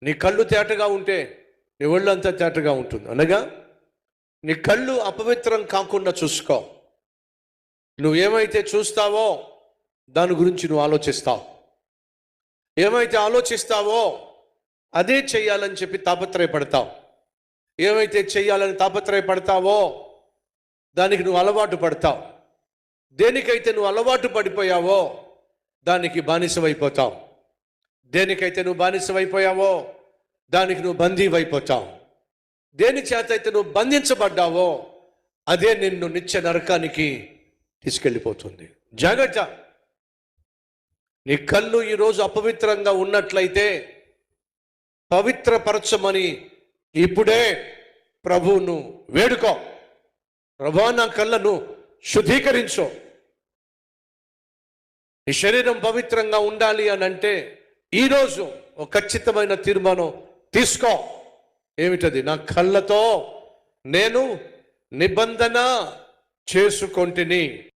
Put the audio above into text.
నీ కళ్ళు తేటగా ఉంటే నీ ఒళ్ళంతా తేటగా ఉంటుంది. అనగా నీ కళ్ళు అపవిత్రం కాకుండా చూసుకో. నువ్వేమైతే చూస్తావో దాని గురించి నువ్వు ఆలోచిస్తావు. ఏమైతే ఆలోచిస్తావో అదే చెయ్యాలని చెప్పి తాపత్రయపడతావు. ఏమైతే చెయ్యాలని తాపత్రయపడతావో దానికి నువ్వు అలవాటు పడతావు. దేనికైతే నువ్వు అలవాటు పడిపోయావో దానికి బానిసవైపోతావు. దేనికైతే నువ్వు బానిసవైపోయావో దానికి నువ్వు బందీవైపోతావు. దేని చేత అయితే నువ్వు బంధించబడ్డావో అదే నిన్ను నిత్య నరకానికి తీసుకెళ్ళిపోతుంది. జాగ్రత్త. నీ కళ్ళు ఈరోజు అపవిత్రంగా ఉన్నట్లయితే పవిత్రపరచమని ఇప్పుడే ప్రభువును వేడుకో. ప్రభువా, నా కళ్ళను శుద్ధీకరించు. నీ శరీరం పవిత్రంగా ఉండాలి అని అంటే ఈరోజు ఒక ఖచ్చితమైన తీర్మానం తీసుకో. ఏమిటది? నా కళ్ళతో నేను నిబంధన చేసుకొంటిని.